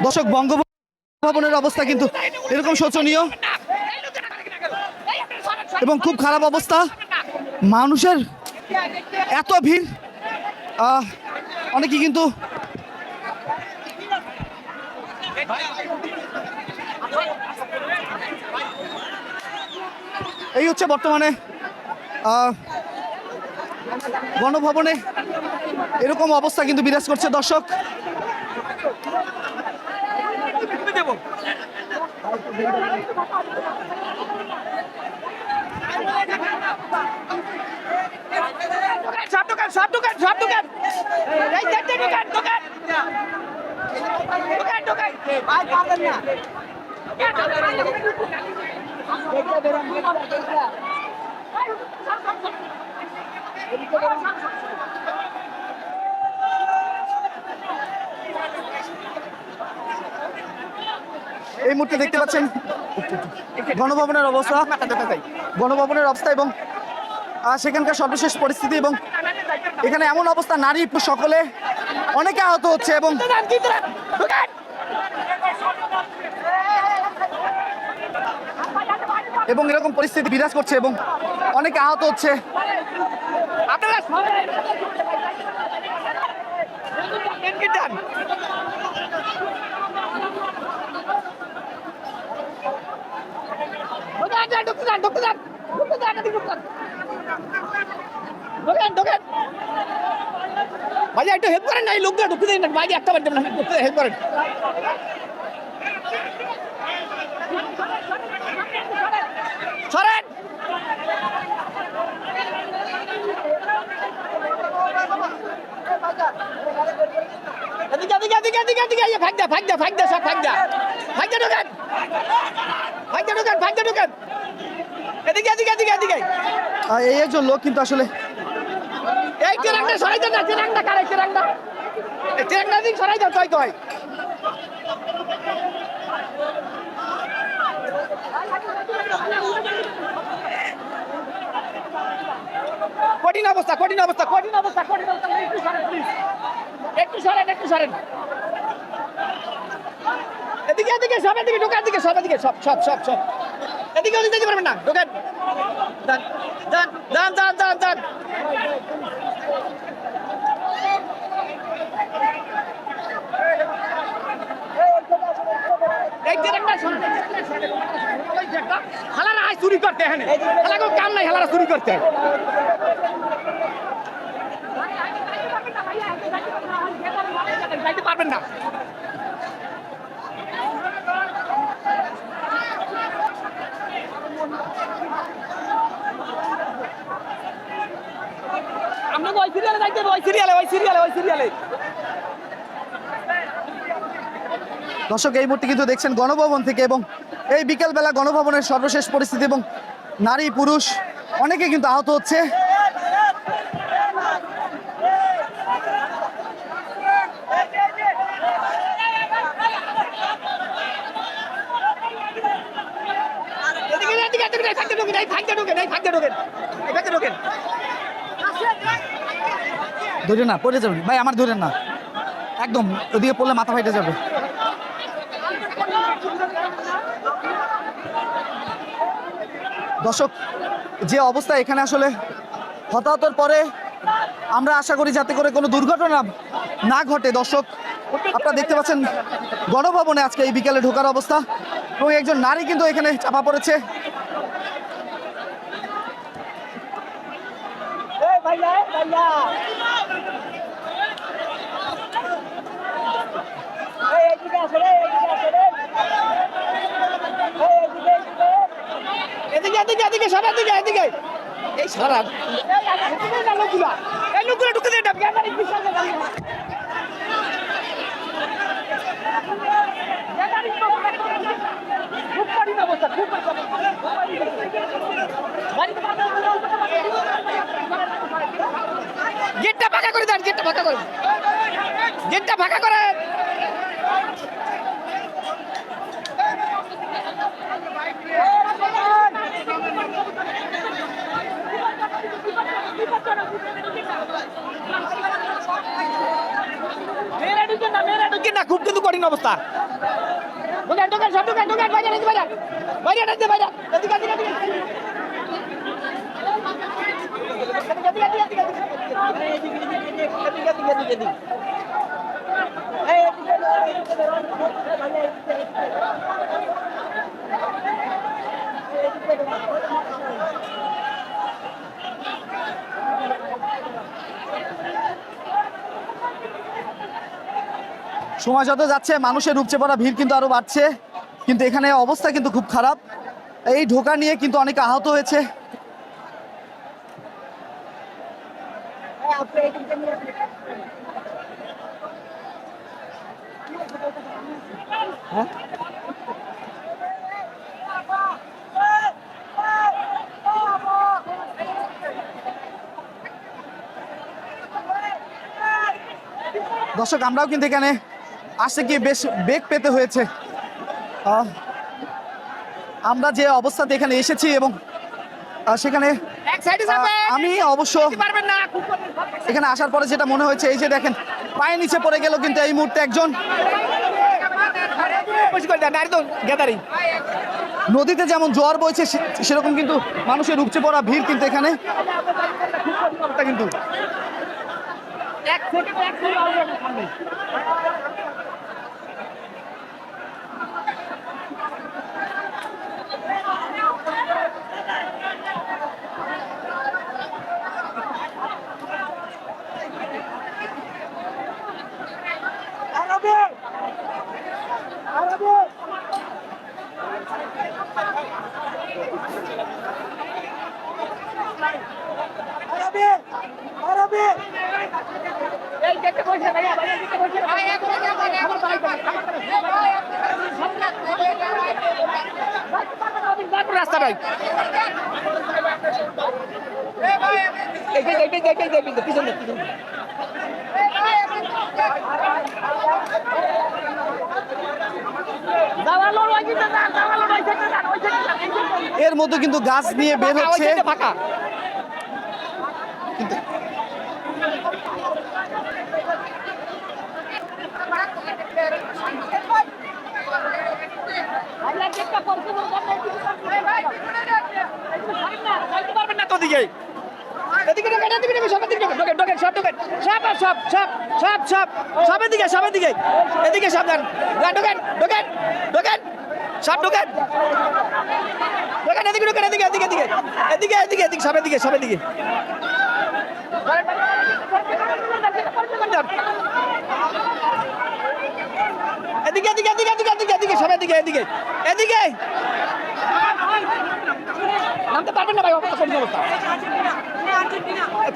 দর্শক বঙ্গভবনের অবস্থা কিন্তু এরকম শোচনীয় এবং খুব খারাপ অবস্থা। মানুষের এত ভিড়, অনেকে কিন্তু এই হচ্ছে বর্তমানে গণভবনে এরকম অবস্থা কিন্তু বিরাজ করছে। দর্শক এই মুহূর্তে দেখতে পাচ্ছেন গণভবনের অবস্থা এবং সেখানকার সর্বশেষ পরিস্থিতি। এবং এখানে এমন অবস্থা, নারী সকলে অনেকে আহত হচ্ছে এবং এরকম পরিস্থিতি বিরাজ করছে এবং অনেকে আহত হচ্ছে। ভাইয়া একটু হেল্প করেন না, এই লোকগুলো ঢুকতে দেন না, বাইরে একটা বাড়তে না, হেল্প করেন। সরেন এদিকে এদিকে এদিকে এদিকে এদিকে ফাঁক দা সব ফাঁক দা ঢোকেন এদিকে এদিকে এদিকে এদিকে। এই একজন লোক কিন্তু আসলে এই ট্রেনটা সরাই দেন না, ট্রেনটা কারে ট্রেনটা দিন সরাই দাও কয় কঠিন অবস্থা একটু সরেন এদিকে এদিকে সব এদিকে ঢোকার দিকে সব এদিকে সব এদিকে ওদিকে যেতে পারবেন না, ঢোকেন দান হালারা আয় চুরি করতে, হ্যাঁ হালা কোনো কাম নাই, হালারা চুরি করতে। যাইতে পারবেন না, আমরা ওই সিরিয়ালে যাইতে ওই সিরিয়ালে। দর্শক এই মুহূর্তে কিন্তু দেখছেন গণভবন থেকে এবং এই বিকেলবেলা গণভবনের সর্বশেষ পরিস্থিতি এবং নারী পুরুষ অনেকে কিন্তু আহত হচ্ছে। ধরে না পড়ে যাবেন ভাই, আমার ধরেন না, একদম ওদিকে পড়লে মাথা ফাইটে যাবে। দর্শক যে অবস্থা এখানে, আসলে হতাহতর পরে আমরা আশা করি যাতে করে কোনো দুর্ঘটনা না ঘটে। দর্শক আপনারা দেখতে পাচ্ছেন গণভবনে আজকে এই বিকেলে ঢোকার অবস্থা এবং একজন নারী কিন্তু এখানে চাপা পড়েছে। এদিকে সব এদিকে এই সারা লোকগুলো ঢুকে দেন গেটটা ফাঁকা করে দেন, গেটটা ফাঁকা করে মেয়েরা ঢুকেন না, খুব কিন্তু কঠিন কঠিন অবস্থা ঢোকেন ঢোকেন সব ঢোকেন ঢোকেন বাইরে বাইরে বাইরে বাইরে বাইরে এদিকে এদিকে এদিকে সময় যত যাচ্ছে মানুষের উপচে পড়া ভিড় কিন্তু আরো বাড়ছে, কিন্তু এখানে অবস্থা কিন্তু খুব খারাপ। এই ঢোকা নিয়ে কিন্তু অনেক আহত হয়েছে। দর্শক, আমরাও কিন্তু এখানে আসতে গিয়ে বেশ বেগ পেতে হয়েছে। আমরা যে অবস্থাতে এখানে এসেছি এবং সেখানে এক সাইডে যাবে আমি অবশ্য পারবেন না এখানে আসার পরে যেটা মনে হয়েছে, এই যে দেখেন পায়ে নিচে পড়ে গেল কিন্তু এই মুহূর্তে একজন। নদীতে যেমন জোয়ার বইছে সেরকম কিন্তু মানুষের উপচে পড়া ভিড় কিন্তু এখানে কিন্তু এক সেকেন্ড রাস্তা নাই পিছনে এর মধ্যে কিন্তু গাছ নিয়ে বের হচ্ছে। ফাঁকা পারবেন না তো দিকে এদিকে ঢোকেন এদিকে ঢোকেন সব এদিকে ঢোকেন ঢোকেন সব ঢোকেন সব সব সব সব সব সবের দিকে এদিকে সাবধান ঢোকেন ঢোকেন ঢোকেন সব ঢোকেন ঢোকেন এদিকে ঢোকেন এদিকে এদিকে এদিকে এদিকে এদিকে এদিকে সবের দিকে এদিকে এদিকে এদিকে এদিকে এদিকে এদিকে সবের দিকে এদিকে এদিকে নামতে পারবেন না ভাই অবস্থা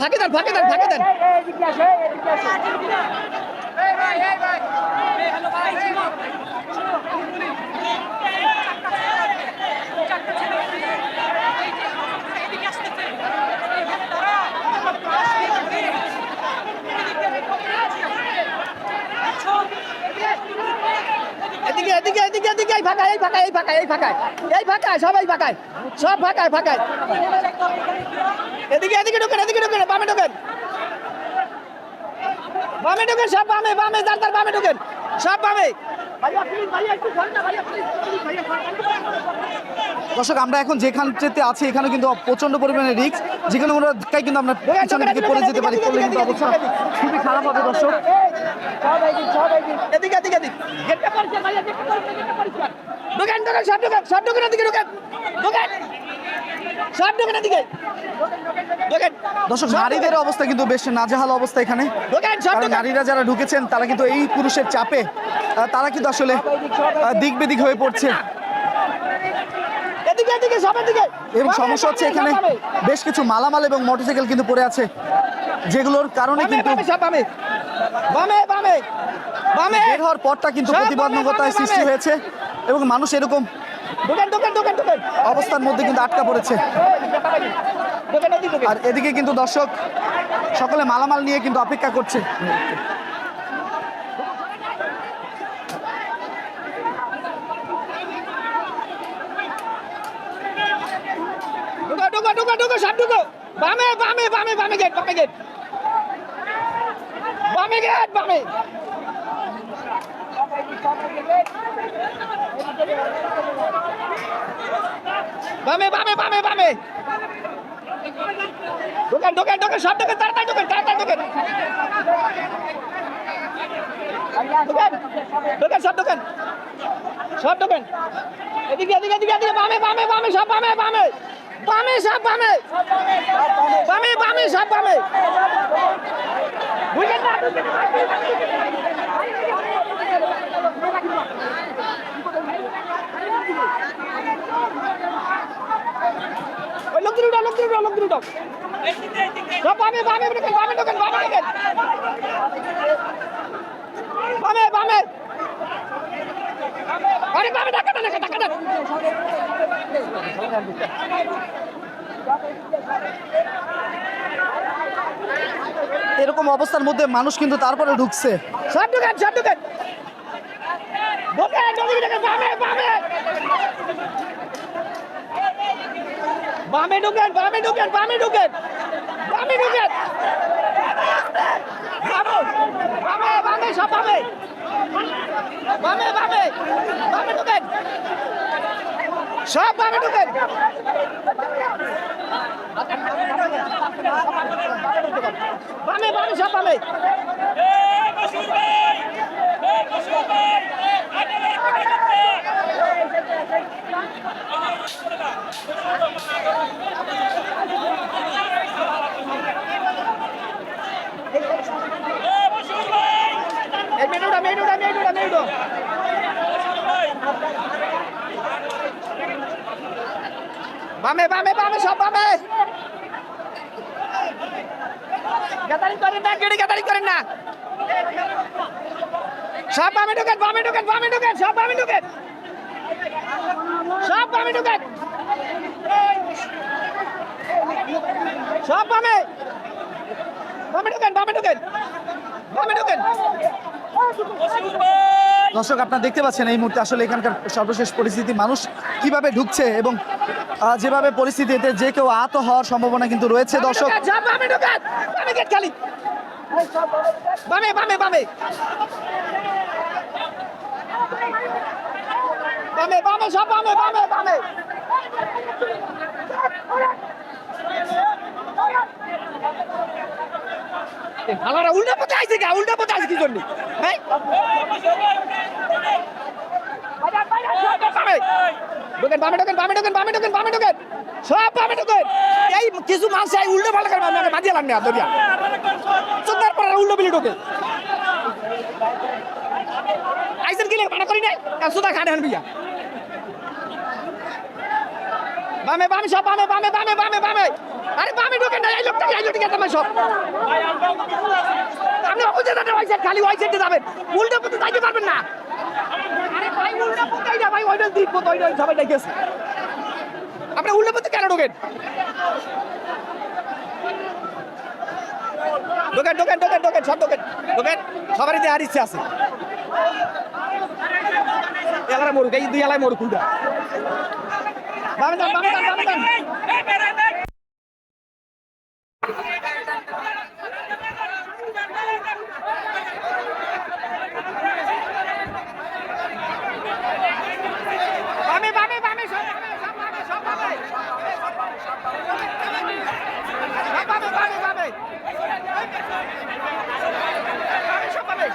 ফাঁকে দেন এদিকে এই ফাঁকায় সবাই ফাঁকায় সব ফাঁকায় এদিকে ঢোকেন বামে ঢোকেন সব বামে যার বামে ঢোকেন সব বামে দর্শক, আমরা এখন যেখানটাতে আছি এখানে কিন্তু প্রচন্ড পরিমাণে রিস্ক, যেখানে কোনো ধাক্কায় কিন্তু আমরা পিছনের দিকে পড়ে যেতে পারি, পড়লে কিন্তু অবস্থা খুবই খারাপ হবে। দর্শক, এদিকে ঢোকেন সব ঢোকেন এদিকে ঢোকেন সব ঢোকেন এদিকে ঢোকেন। দর্শক, নারীদের অবস্থা কিন্তু বেশ নাজেহাল অবস্থা এখানে। কারণ নারীরা যারা ঢুকেছেন তারা কিন্তু এই পুরুষের চাপে তারা কিন্তু আসলে দিক বেদিক হয়ে পড়ছে এবং সমস্যা হচ্ছে এখানে বেশ কিছু মালামাল এবং মোটরসাইকেল কিন্তু পড়ে আছে, যেগুলোর কারণে কিন্তু বের হওয়ার পরটা কিন্তু প্রতিবন্ধকতায় সৃষ্টি হয়েছে এবং মানুষ এরকম অবস্থার মধ্যে কিন্তু আটকা পড়েছে। আর এদিকে কিন্তু দর্শক সকলে মালামাল নিয়ে কিন্তু অপেক্ষা করছে। বামে বামে বামে বামে ঢোকেন ঢোকেন ঢোকেন সব ঢোকেন তাড়াতাড়ি ঢোকেন তাড়াতাড়ি ঢোকেন ঢোকেন সব ঢোকেন সব ঢোকেন এদিকে এদিকে এদিকে এদিকে বামে বামে বামে সব বামে বামে বামে সব বামে বামে বামে সব বামে ঢুকেন না ওই লোক দুটো সব বামে বামে ঢোকেন বামে ঢোকেন বামে ঢোকেন বামে বামে আরে বামে ধাক্কা দেন ধাক্কা দেন এরকম অবস্থার মধ্যে মানুষ কিন্তু তারপরে ঢুকছে। সব ঢোকেন সব ঢোকেন ঢোকেন ঢোকেন বামে বামে বামে ঢোকেন বামে ঢোকেন বামে ঢোকেন বামে ঢোকেন বামে বামে সব বামে বামে বামে বামে ঢোকেন সব বামে ঢোকেন বামে বামে সব বামে মেনুডা বামে বামে বামে সব বামে গাদারি করেন না গেড়ে গাদারি করেন না সব বামে ঢোকেন বামে ঢোকেন বামে ঢোকেন সব বামে ঢোকেন সব বামে ঢোকেন সব বামে বামে ঢোকেন বামে ঢোকেন বামে ঢোকেন দর্শক আপনারা দেখতে পাচ্ছেন এই মুহূর্তে আসলে এখানকার সর্বশেষ পরিস্থিতি, মানুষ কিভাবে ঢুকছে এবং যেভাবে পরিস্থিতিতে যে কেউ আহত হওয়ার সম্ভাবনা কিন্তু রয়েছে। দর্শক বামে ঢোকেন বামে গেট খালি বামে বামে বামে বামে বামে সব বামে বামে বামে ভালোরা উল্টা পথে আইছে গা উল্টা পথে আইছে কি জন্য হ্যাঁ ঢোকেন বামে ঢোকেন বামে ঢোকেন বামে ঢোকেন বামে ঢোকেন সব বামে ঢোকেন এই কিছু মানুষ এই উল্টো পাল্টা করে আমি বাদিয়ে লাগ না দরিয়া চোদ্দার পরে উল্টো বিলি ঢোকে আইসেন কি মানা করি নাই সুদা খানে হন বিয়া বামে বামে সব বামে বামে বামে বামে বামে আরে বামে ঢোকেন না এই লোকটা তোমার সব আপনি অপোজিট ওয়াইসেট খালি ওয়াইসেটে যাবেন উল্টো পথে যাইতে পারবেন না আরে ভাই উল্টো পথে না ভাই ওইটা দিব তো ওইটা সবাই ডাকেছে আপনি উল্টো পথে কেন ঢোকেন ঢোকেন ঢোকেন ঢোকেন ঢোকেন সব ঢোকেন ঢোকেন সবারই দেওয়ার ইচ্ছে আছে এলারা মরুক এই দুই এলায় মরুক উল্টা বামে যান বামে যান বামে যান বামে বামে বামে সব বামে সব বামে সব বামে বামে বামে সব বামে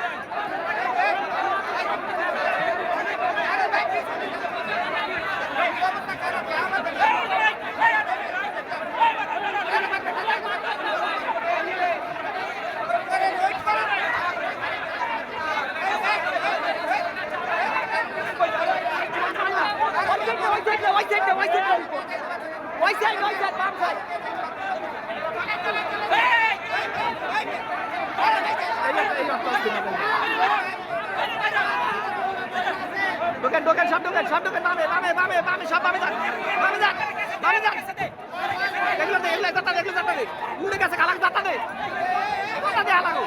ঢোকেন ঢোকেন সব ঢোকেন সব ঢোকেন বামে বামে বামে বামে সব বামে যান বামে যান বামে যান এগুলো দে এগুলো দাতা দে এগুলো দাতা দে উড়ে গেছে কালাক দাতা দে দাতা দে আলাগো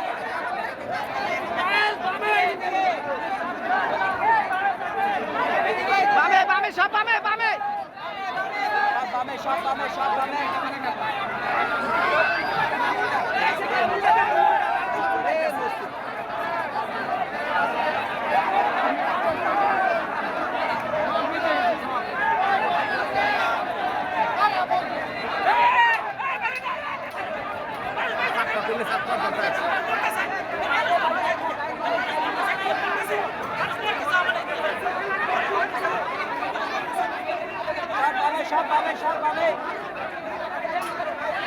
বামে বামে সব বামে বামে বামে সব বামে সব বামে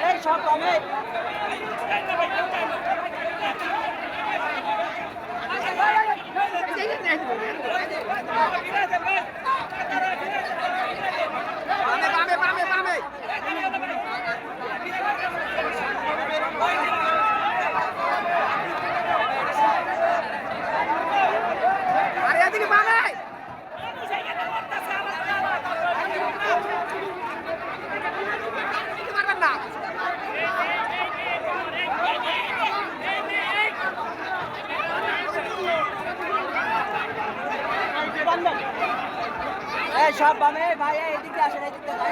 এই সব বামে বামে বামে বামে আরে এদিকে বামে পারবেন না এই সব বামে ভাই এদিকে আসেন এদিকে ভাই